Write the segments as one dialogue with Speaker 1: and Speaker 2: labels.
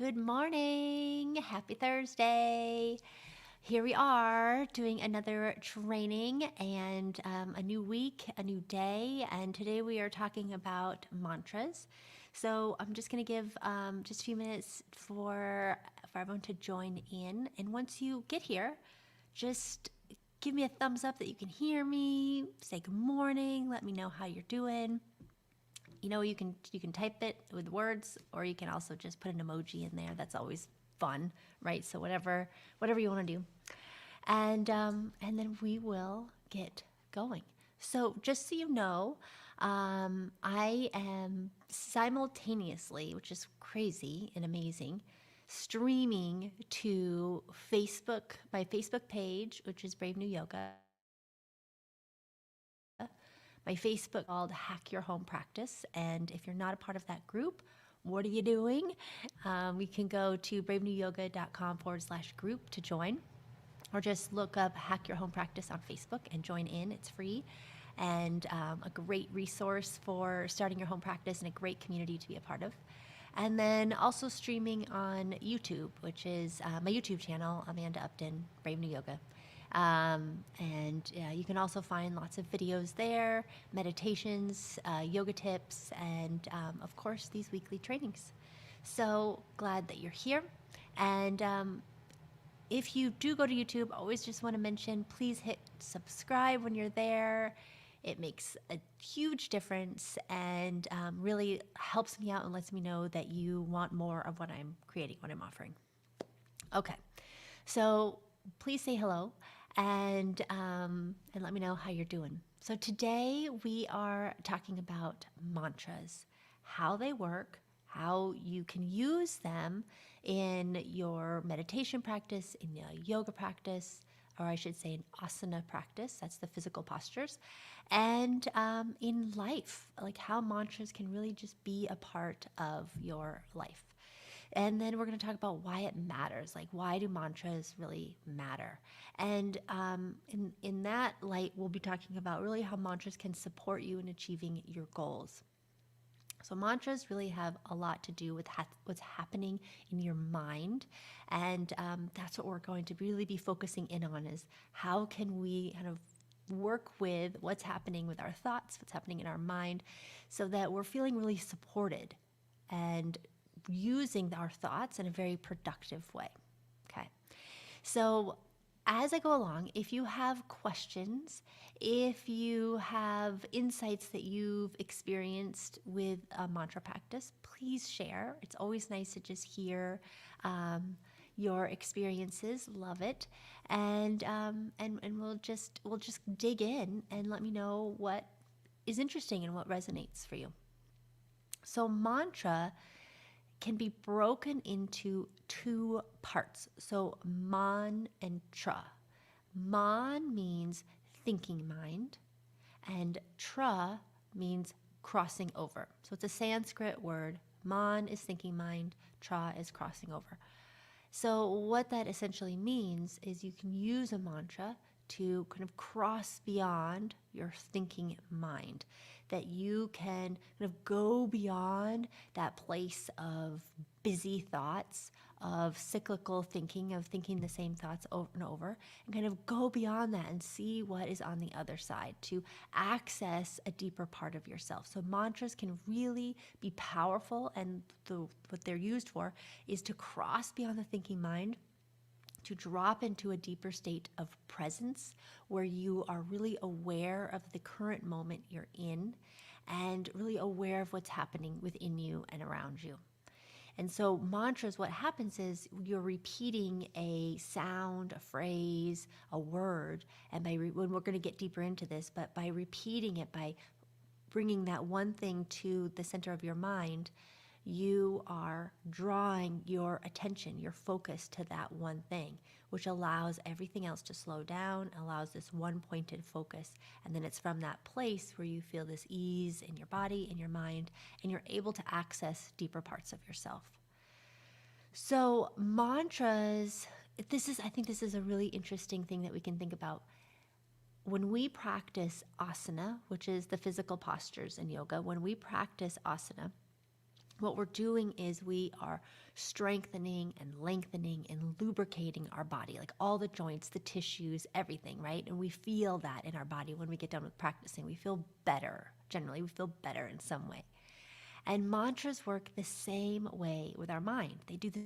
Speaker 1: Good morning. Happy Thursday. Here we are doing another training and a new week, a new day. And today we are talking about mantras. So I'm just going to give just a few minutes for everyone to join in. And once you get here, just give me a thumbs up that you can hear me. Say good morning. Let me know how you're doing. You can type it with words, or you can also just put an emoji in there. That's always fun, right? So whatever you want to do, and then we will get going. So just so you know, I am simultaneously, which is crazy and amazing, streaming to Facebook, my Facebook page, which is Brave New Yoga, my Facebook called Hack Your Home Practice. And if you're not a part of that group, what are you doing? We can go to bravenewyoga.com/group to join, or just look up Hack Your Home Practice on Facebook and join in. It's free and a great resource for starting your home practice and a great community to be a part of. And then also streaming on YouTube, which is my YouTube channel, Amanda Upton, Brave New Yoga. And you can also find lots of videos there, meditations, yoga tips, and of course, these weekly trainings. So glad that you're here. And if you do go to YouTube, I always just want to mention, please hit subscribe when you're there. It makes a huge difference and really helps me out and lets me know that you want more of what I'm creating, what I'm offering. Okay, so please say hello and let me know how you're doing. So today we are talking about mantras, how they work, how you can use them in your meditation practice, in your yoga practice, or I should say, an asana practice. That's the physical postures, and in life, like how mantras can really just be a part of your life. And then we're going to talk about why it matters. Like, why do mantras really matter? And in that light, we'll be talking about really how mantras can support you in achieving your goals. So mantras really have a lot to do with what's happening in your mind, and that's what we're going to really be focusing in on: is how can we kind of work with what's happening with our thoughts, what's happening in our mind, so that we're feeling really supported and using our thoughts in a very productive way. Okay. So as I go along, if you have questions, if you have insights that you've experienced with a mantra practice, please share. It's always nice to just hear your experiences. Love it, and we'll just dig in and let me know what is interesting and what resonates for you. So mantra can be broken into two parts. So man and tra. Man means thinking mind, and tra means crossing over. So it's a Sanskrit word. Man is thinking mind, tra is crossing over. So what that essentially means is you can use a mantra to kind of cross beyond your thinking mind, that you can kind of go beyond that place of busy thoughts, of cyclical thinking, of thinking the same thoughts over and over, and kind of go beyond that and see what is on the other side, to access a deeper part of yourself. So mantras can really be powerful, and what they're used for is to cross beyond the thinking mind, to drop into a deeper state of presence where you are really aware of the current moment you're in and really aware of what's happening within you and around you. And so mantras, what happens is you're repeating a sound, a phrase, a word, and when we're going to get deeper into this, but by repeating it, by bringing that one thing to the center of your mind, you are drawing your attention, your focus to that one thing, which allows everything else to slow down, allows this one pointed focus. And then it's from that place where you feel this ease in your body, in your mind, and you're able to access deeper parts of yourself. So mantras, I think this is a really interesting thing that we can think about. When we practice asana, which is the physical postures in yoga, when we practice asana, what we're doing is we are strengthening and lengthening and lubricating our body, like all the joints, the tissues, everything, right? And we feel that in our body when we get done with practicing. We feel better. Generally, we feel better in some way. And mantras work the same way with our mind. They do the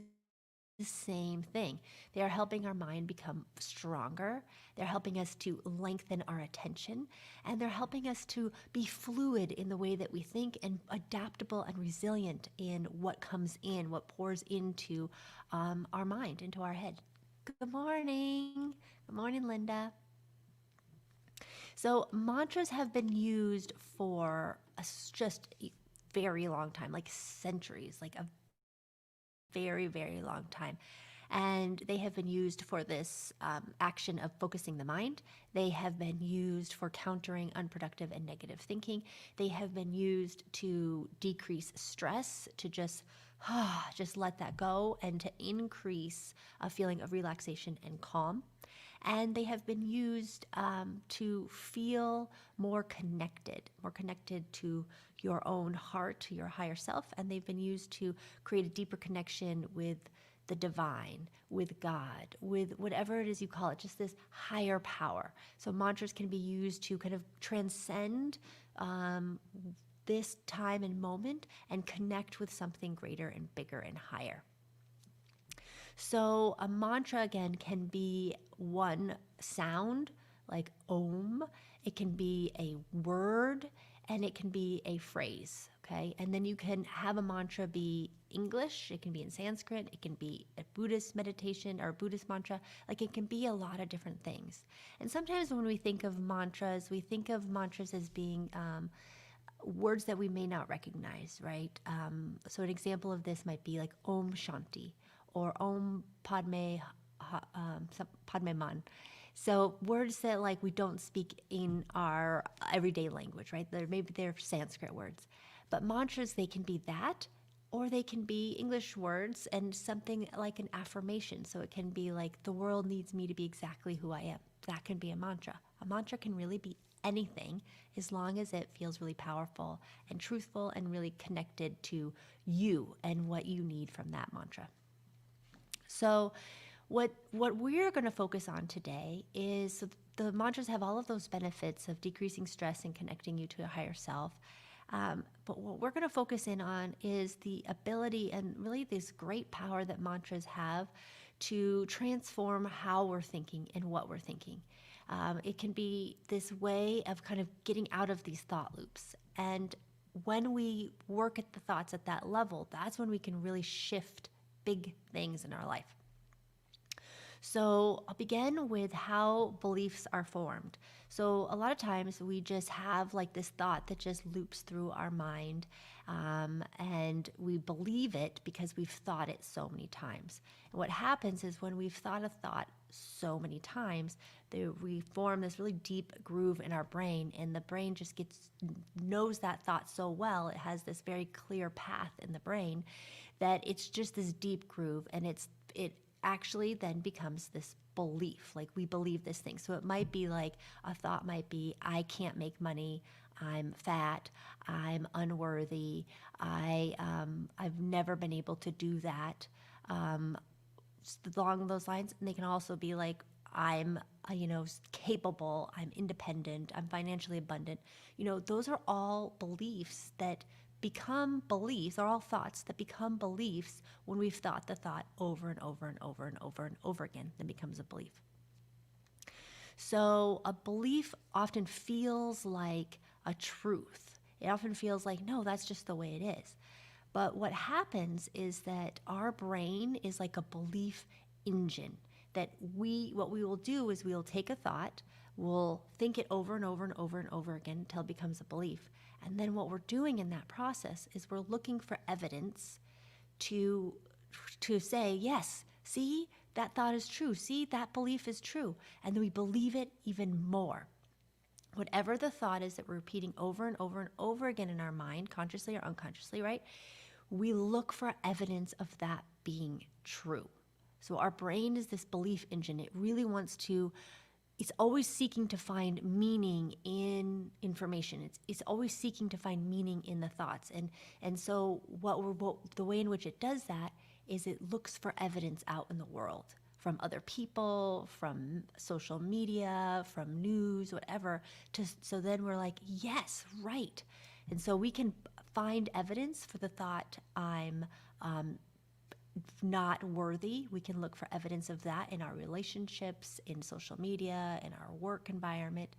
Speaker 1: same thing. They are helping our mind become stronger. They're helping us to lengthen our attention, and they're helping us to be fluid in the way that we think and adaptable and resilient in what comes in, what pours into our mind, into our head. Good morning. Good morning, Linda. So mantras have been used for just a very long time, like centuries, like a very, very long time. And they have been used for this action of focusing the mind. They have been used for countering unproductive and negative thinking. They have been used to decrease stress, to just let that go, and to increase a feeling of relaxation and calm. And they have been used to feel more connected to your own heart, to your higher self. And they've been used to create a deeper connection with the divine, with God, with whatever it is you call it, just this higher power. So mantras can be used to kind of transcend this time and moment and connect with something greater and bigger and higher. So a mantra, again, can be one sound, like Om. It can be a word, and it can be a phrase, okay? And then you can have a mantra be English, it can be in Sanskrit, it can be a Buddhist meditation or a Buddhist mantra. Like, it can be a lot of different things. And sometimes when we think of mantras as being words that we may not recognize, right? So an example of this might be like Om Shanti or Om Padme Padme Man. So words that like we don't speak in our everyday language, right? Maybe they're Sanskrit words, but mantras, they can be that, or they can be English words and something like an affirmation. So it can be like, the world needs me to be exactly who I am. That can be a mantra. A mantra can really be anything as long as it feels really powerful and truthful and really connected to you and what you need from that mantra. So what we're going to focus on today is, so the mantras have all of those benefits of decreasing stress and connecting you to a higher self. But what we're going to focus in on is the ability and really this great power that mantras have to transform how we're thinking and what we're thinking. It can be this way of kind of getting out of these thought loops. And when we work at the thoughts at that level, that's when we can really shift big things in our life. So I'll begin with how beliefs are formed. So a lot of times we just have like this thought that just loops through our mind, and we believe it because we've thought it so many times. And what happens is, when we've thought a thought so many times, we form this really deep groove in our brain, and the brain just knows that thought so well. It has this very clear path in the brain that it's just this deep groove, and it actually then becomes this belief. Like, we believe this thing. So it might be like, a thought might be, I can't make money, I'm fat, I'm unworthy, I've never been able to do that, along those lines. And they can also be like, I'm capable, I'm independent, I'm financially abundant. Those are all beliefs that become beliefs, are all thoughts that become beliefs when we've thought the thought over and over and over and over and over again. Then becomes a belief. So a belief often feels like a truth. It often feels like, no, that's just the way it is. But what happens is that our brain is like a belief engine. That what we will do is, we'll take a thought, we'll think it over and over and over and over again until it becomes a belief. And then what we're doing in that process is we're looking for evidence to say, yes, see, that thought is true. See, that belief is true. And then we believe it even more. Whatever the thought is that we're repeating over and over and over again in our mind, consciously or unconsciously, right? We look for evidence of that being true. So our brain is this belief engine. It really wants to it's always seeking to find meaning in information. It's always seeking to find meaning in the thoughts. And so the way in which it does that is it looks for evidence out in the world from other people, from social media, from news, whatever. So then we're like, yes, right. And so we can find evidence for the thought, I'm not worthy. We can look for evidence of that in our relationships, in social media, in our work environment.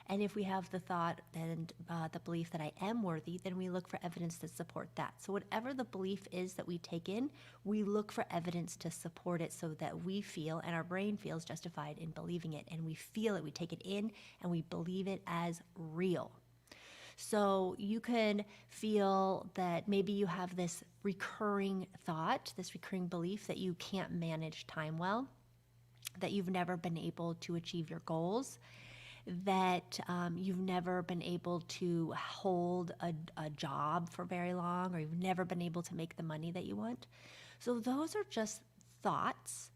Speaker 1: And if we have the thought and the belief that I am worthy, then we look for evidence to support that. So whatever the belief is that we take in, we look for evidence to support it so that we feel and our brain feels justified in believing it. And we feel it, we take it in, and we believe it as real. So you can feel that maybe you have this recurring thought, this recurring belief that you can't manage time well, that you've never been able to achieve your goals, that you've never been able to hold a job for very long, or you've never been able to make the money that you want. So those are just thoughts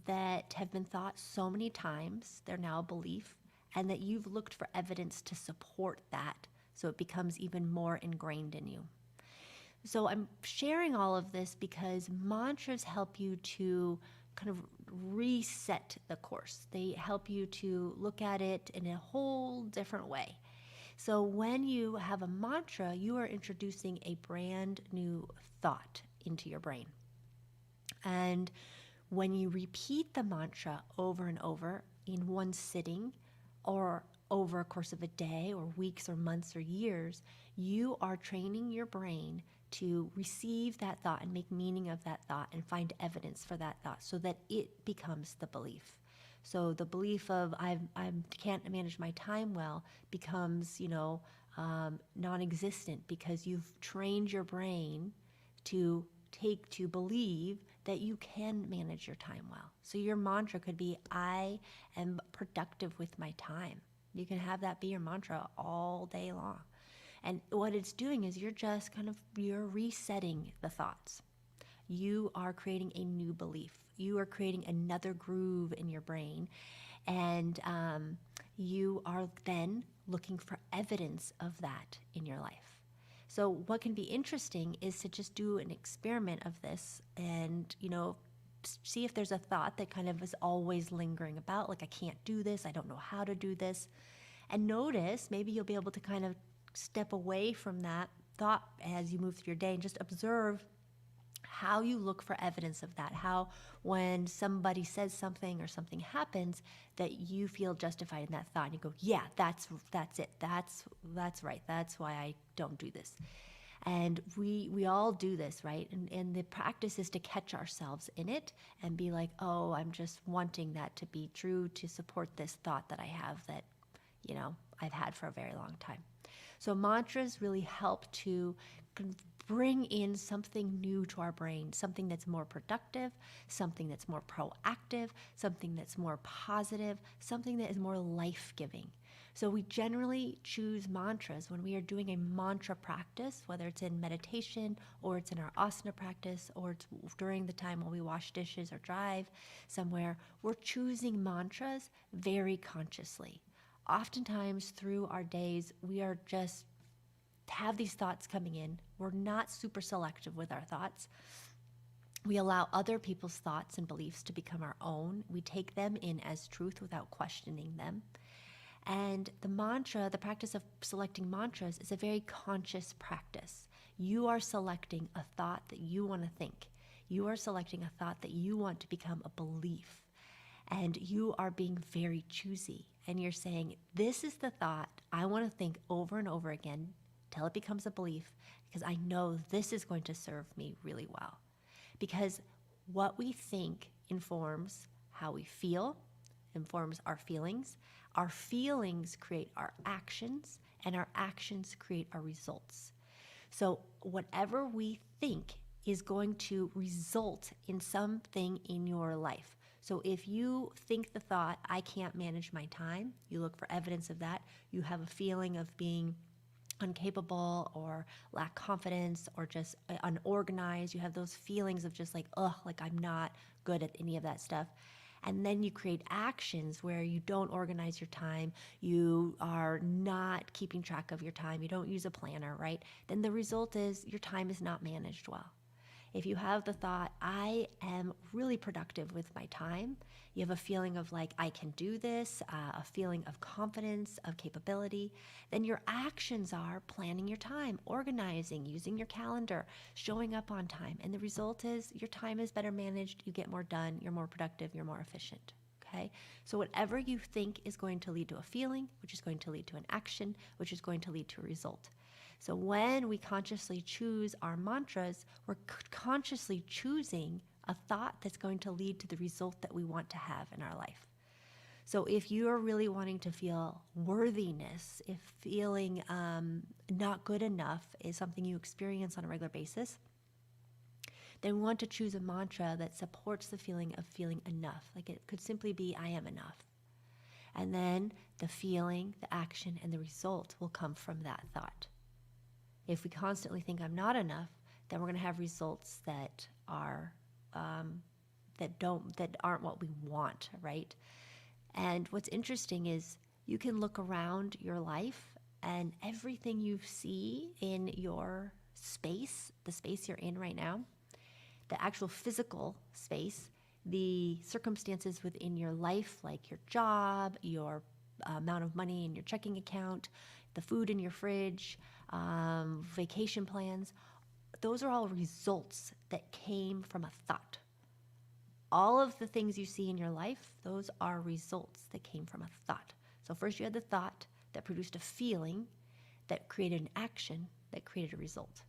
Speaker 1: that have been thought so many times, they're now a belief, and that you've looked for evidence to support that so it becomes even more ingrained in you. So I'm sharing all of this because mantras help you to kind of reset the course. They help you to look at it in a whole different way. So when you have a mantra, you are introducing a brand new thought into your brain. And when you repeat the mantra over and over in one sitting, or over a course of a day or weeks or months or years, you are training your brain to receive that thought and make meaning of that thought and find evidence for that thought so that it becomes the belief. So the belief of I can't manage my time well becomes, non-existent because you've trained your brain to believe that you can manage your time well. So your mantra could be, I am productive with my time. You can have that be your mantra all day long. And what it's doing is you're resetting the thoughts. You are creating a new belief. You are creating another groove in your brain. And you are then looking for evidence of that in your life. So what can be interesting is to just do an experiment of this and, see if there's a thought that kind of is always lingering about, like, I can't do this, I don't know how to do this. And notice, maybe you'll be able to kind of step away from that thought as you move through your day and just observe how you look for evidence of that, how when somebody says something or something happens that you feel justified in that thought and you go, yeah, that's it, that's right, that's why I don't do this. And we all do this, right? And the practice is to catch ourselves in it and be like, oh, I'm just wanting that to be true to support this thought that I have that, I've had for a very long time. So mantras really help to bring in something new to our brain, something that's more productive, something that's more proactive, something that's more positive, something that is more life-giving. So we generally choose mantras when we are doing a mantra practice, whether it's in meditation or it's in our asana practice or it's during the time when we wash dishes or drive somewhere. We're choosing mantras very consciously. Oftentimes through our days, we are just have these thoughts coming in. We're not super selective with our thoughts. We allow other people's thoughts and beliefs to become our own. We take them in as truth without questioning them. And the practice of selecting mantras is a very conscious practice. You are selecting a thought that you want to think. You are selecting a thought that you want to become a belief. And you are being very choosy. And you're saying, this is the thought I want to think over and over again till it becomes a belief, because I know this is going to serve me really well. Because what we think informs how we feel, informs our feelings. Our feelings create our actions, and our actions create our results. So whatever we think is going to result in something in your life. So if you think the thought, I can't manage my time, you look for evidence of that, you have a feeling of being incapable or lack confidence or just unorganized, you have those feelings of just like, ugh, like I'm not good at any of that stuff. and then you create actions where you don't organize your time, you are not keeping track of your time, you don't use a planner, right? Then the result is your time is not managed well. If you have the thought, I am really productive with my time, you have a feeling of like, I can do this, a feeling of confidence, of capability, then your actions are planning your time, organizing, using your calendar, showing up on time. And the result is your time is better managed, you get more done, you're more productive, you're more efficient. Okay? So whatever you think is going to lead to a feeling, which is going to lead to an action, which is going to lead to a result. So when we consciously choose our mantras, we're consciously choosing a thought that's going to lead to the result that we want to have in our life. So if you're really wanting to feel worthiness, if feeling not good enough is something you experience on a regular basis, then we want to choose a mantra that supports the feeling of feeling enough. Like it could simply be, I am enough. And then the feeling, the action, and the result will come from that thought. If we constantly think I'm not enough, then we're going to have results that are that aren't what we want, right? And what's interesting is you can look around your life and everything you see in your space, the space you're in right now, the actual physical space, the circumstances within your life, like your job, your amount of money in your checking account, the food in your fridge, vacation plans, those are all results that came from a thought. All of the things you see in your life, those are results that came from a thought. So first you had the thought that produced a feeling that created an action that created a result.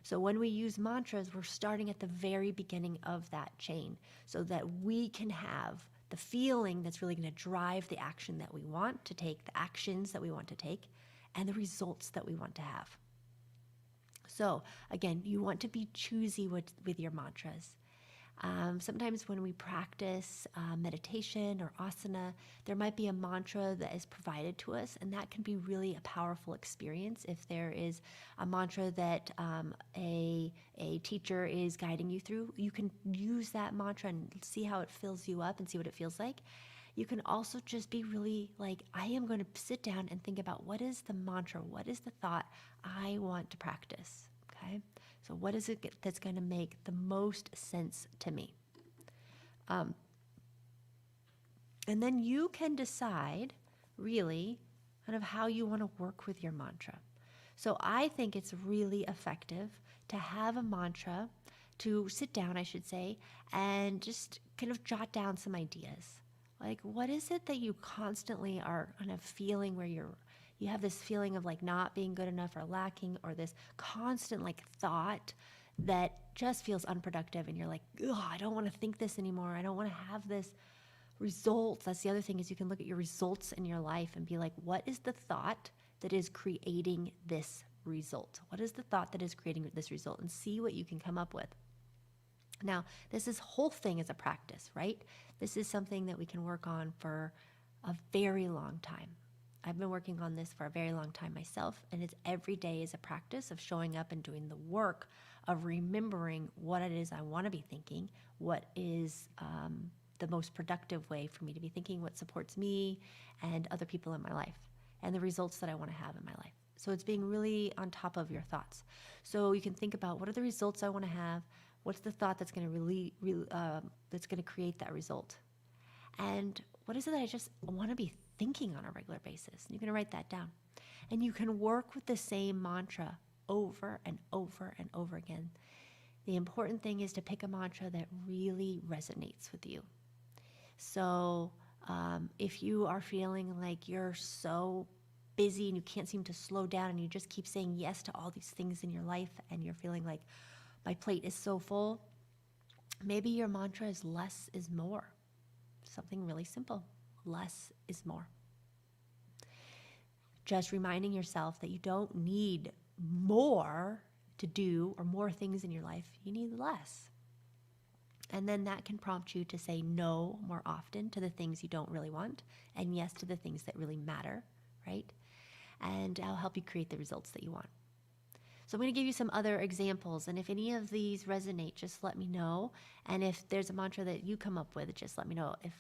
Speaker 1: So when we use mantras, we're starting at the very beginning of that chain so that we can have the feeling that's really going to drive the action that we want to take, the actions that we want to take, and the results that we want to have. So again, you want to be choosy with your mantras. Sometimes when we practice meditation or asana, there might be a mantra that is provided to us, and that can be really a powerful experience. If there is a mantra that a teacher is guiding you through, you can use that mantra and see how it fills you up and see what it feels like. You can also just be really like, I am going to sit down and think about what is the mantra, what is the thought I want to practice, okay? So what is it that's going to make the most sense to me? And then you can decide really kind of how you want to work with your mantra. So I think it's really effective to have a mantra, to sit down, I should say, and just kind of jot down some ideas. Like, what is it that you constantly are kind of feeling where you have this feeling of like not being good enough or lacking, or this constant like thought that just feels unproductive, and you're like, oh, I don't want to think this anymore. I don't want to have this results. That's the other thing, is you can look at your results in your life and be like, what is the thought that is creating this result? What is the thought that is creating this result? And see what you can come up with. Now, this whole thing is a practice, right? This is something that we can work on for a very long time. I've been working on this for a very long time myself, and it's every day is a practice of showing up and doing the work of remembering what it is I want to be thinking, what is the most productive way for me to be thinking, what supports me and other people in my life, and the results that I want to have in my life. So it's being really on top of your thoughts. So you can think about, what are the results I want to have? What's the thought that's going to that's going to create that result? And what is it that I just want to be thinking on a regular basis? And you're going to write that down. And you can work with the same mantra over and over and over again. The important thing is to pick a mantra that really resonates with you. So if you are feeling like you're so busy and you can't seem to slow down, and you just keep saying yes to all these things in your life, and you're feeling like, my plate is so full, maybe your mantra is less is more. Something really simple. Less is more. Just reminding yourself that you don't need more to do, or more things in your life. You need less. And then that can prompt you to say no more often to the things you don't really want, and yes to the things that really matter, right? And I'll help you create the results that you want. So I'm going to give you some other examples. And if any of these resonate, just let me know. And if there's a mantra that you come up with, just let me know if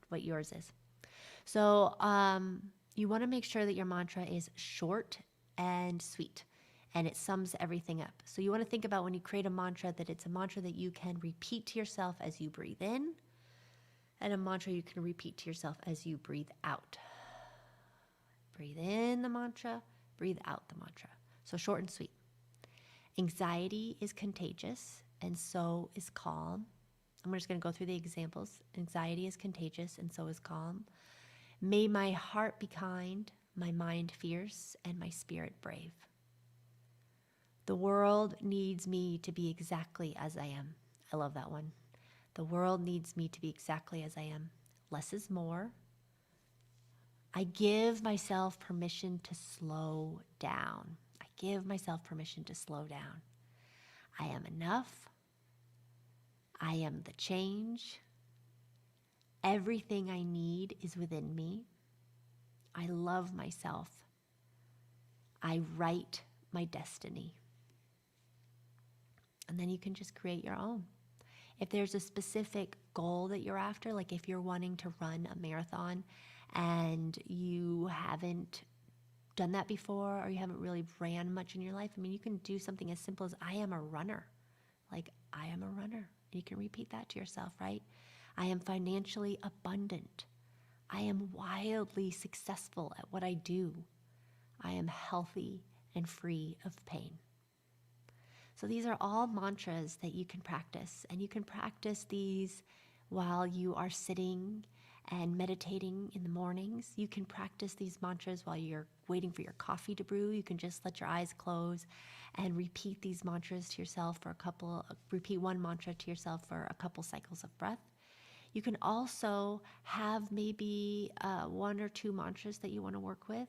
Speaker 1: what yours is. So you want to make sure that your mantra is short and sweet, and it sums everything up. So you want to think about when you create a mantra that it's a mantra that you can repeat to yourself as you breathe in, and a mantra you can repeat to yourself as you breathe out. Breathe in the mantra, breathe out the mantra. So short and sweet. Anxiety is contagious, and so is calm. I'm just going to go through the examples. Anxiety is contagious, and so is calm. May my heart be kind, my mind fierce, and my spirit brave. The world needs me to be exactly as I am. I love that one. The world needs me to be exactly as I am. Less is more. I give myself permission to slow down. I give myself permission to slow down. I am enough. I am the change. Everything I need is within me. I love myself. I write my destiny. And then you can just create your own. If there's a specific goal that you're after, like if you're wanting to run a marathon and you haven't done that before, or you haven't really ran much in your life, I mean, you can do something as simple as I am a runner. Like, I am a runner. You can repeat that to yourself, right? I am financially abundant. I am wildly successful at what I do. I am healthy and free of pain. So these are all mantras that you can practice, and you can practice these while you are sitting and meditating in the mornings. You can practice these mantras while you're waiting for your coffee to brew. You can just let your eyes close and repeat these mantras to yourself repeat one mantra to yourself for a couple cycles of breath. You can also have maybe one or two mantras that you want to work with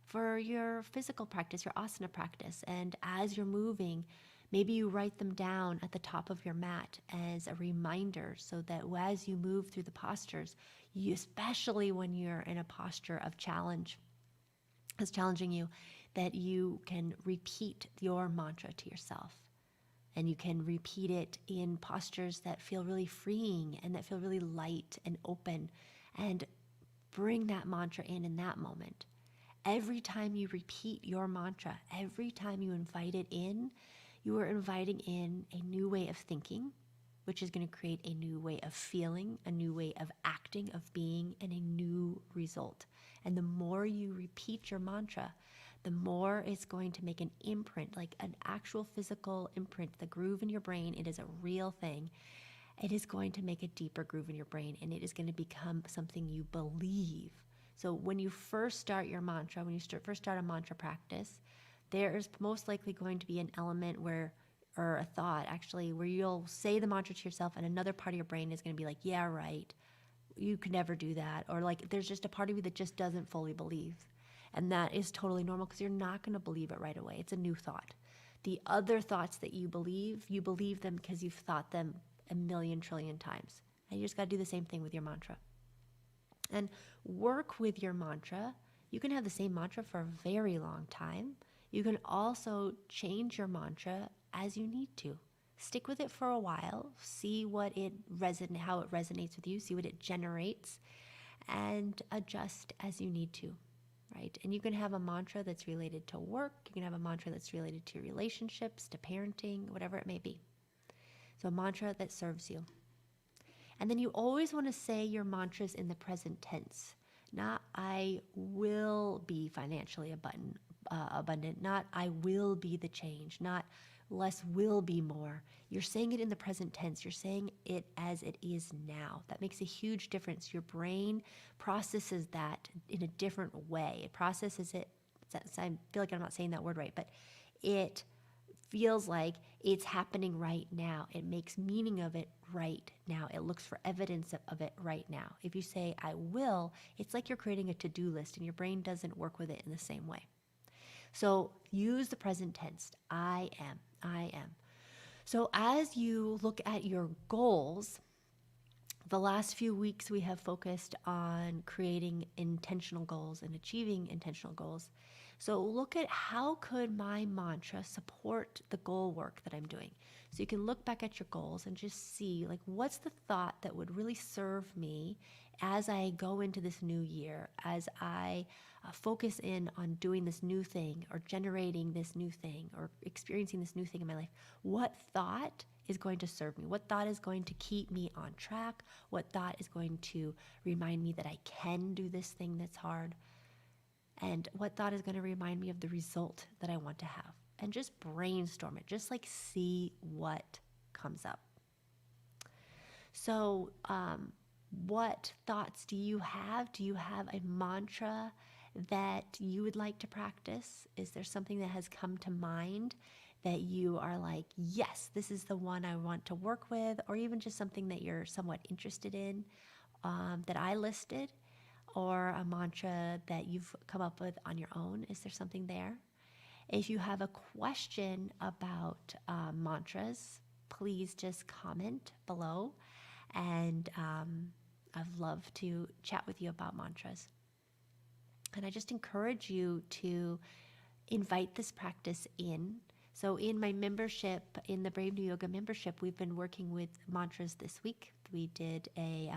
Speaker 1: for your physical practice, your asana practice. And as you're moving, maybe you write them down at the top of your mat as a reminder, so that as you move through the postures, especially when you're in a posture of challenge, that's challenging you, that you can repeat your mantra to yourself. And you can repeat it in postures that feel really freeing and that feel really light and open, and bring that mantra in that moment. Every time you repeat your mantra, every time you invite it in, you are inviting in a new way of thinking, which is going to create a new way of feeling, a new way of acting, of being, and a new result. And the more you repeat your mantra, the more it's going to make an imprint, like an actual physical imprint, the groove in your brain. It is a real thing. It is going to make a deeper groove in your brain, and it is going to become something you believe. So when you first start your mantra, when you first start a mantra practice, there is most likely going to be an element or a thought actually, where you'll say the mantra to yourself and another part of your brain is going to be like, yeah, right, you could never do that. Or like, there's just a part of you that just doesn't fully believe. And that is totally normal, because you're not going to believe it right away. It's a new thought. The other thoughts that you believe them because you've thought them a million trillion times. And you just got to do the same thing with your mantra. And work with your mantra. You can have the same mantra for a very long time. You can also change your mantra as you need to. Stick with it for a while, see how it resonates with you, see what it generates, and adjust as you need to, right? And you can have a mantra that's related to work, you can have a mantra that's related to relationships, to parenting, whatever it may be. So a mantra that serves you. And then you always want to say your mantras in the present tense, not I will be financially abundant, not I will be the change, not less will be more. You're saying it in the present tense. You're saying it as it is now. That makes a huge difference. Your brain processes that in a different way. It processes it, I feel like I'm not saying that word right, but it feels like it's happening right now. It makes meaning of it right now. It looks for evidence of it right now. If you say, I will, it's like you're creating a to-do list and your brain doesn't work with it in the same way. So use the present tense. I am. So as you look at your goals, the last few weeks we have focused on creating intentional goals and achieving intentional goals. So look at how could my mantra support the goal work that I'm doing. So you can look back at your goals and just see like what's the thought that would really serve me as I go into this new year, as I focus in on doing this new thing or generating this new thing or experiencing this new thing in my life. What thought is going to serve me? What thought is going to keep me on track? What thought is going to remind me that I can do this thing that's hard? And what thought is going to remind me of the result that I want to have? And just brainstorm it, just like see what comes up. So, what thoughts do you have? Do you have a mantra that you would like to practice? Is there something that has come to mind that you are like, yes, this is the one I want to work with, or even just something that you're somewhat interested in that I listed, or a mantra that you've come up with on your own? Is there something there? If you have a question about mantras, please just comment below, and I'd love to chat with you about mantras. And I just encourage you to invite this practice in. So in my membership, in the Brave New Yoga membership, we've been working with mantras this week. We did a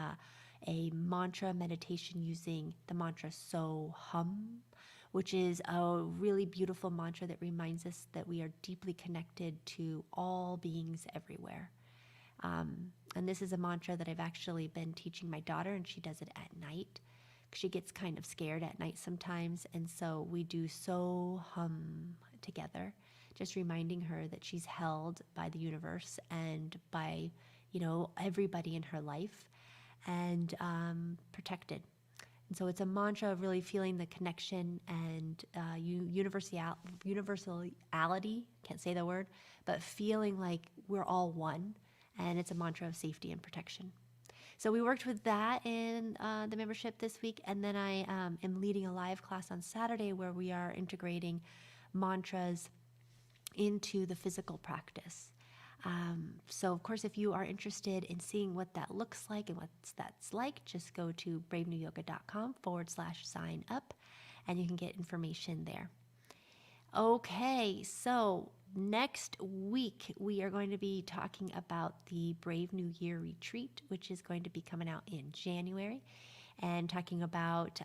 Speaker 1: mantra meditation using the mantra So Hum, which is a really beautiful mantra that reminds us that we are deeply connected to all beings everywhere. And this is a mantra that I've actually been teaching my daughter, and she does it at night. She gets kind of scared at night sometimes, and so we do So Hum together, just reminding her that she's held by the universe and by, everybody in her life, and protected. And so it's a mantra of really feeling the connection and universality, can't say the word, but feeling like we're all one. And it's a mantra of safety and protection. So we worked with that in the membership this week. And then I am leading a live class on Saturday where we are integrating mantras into the physical practice. So, of course, if you are interested in seeing what that looks like and what that's like, just go to bravenewyoga.com/sign up, and you can get information there. Okay, so next week we are going to be talking about the Brave New Year retreat, which is going to be coming out in January, and talking about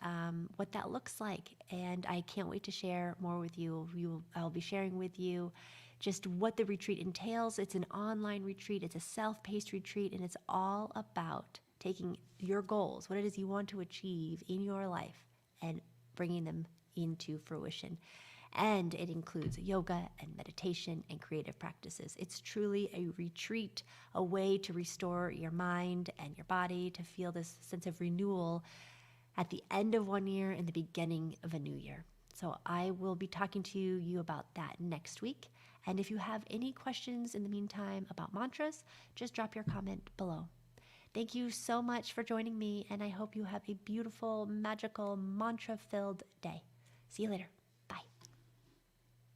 Speaker 1: what that looks like. And I can't wait to share more with you. I'll be sharing with you just what the retreat entails. It's an online retreat, it's a self-paced retreat, and it's all about taking your goals, what it is you want to achieve in your life, and bringing them into fruition. And it includes yoga and meditation and creative practices. It's truly a retreat, a way to restore your mind and your body, to feel this sense of renewal at the end of one year and the beginning of a new year. So I will be talking to you about that next week. And if you have any questions in the meantime about mantras, just drop your comment below. Thank you so much for joining me, and I hope you have a beautiful, magical, mantra-filled day. See you later.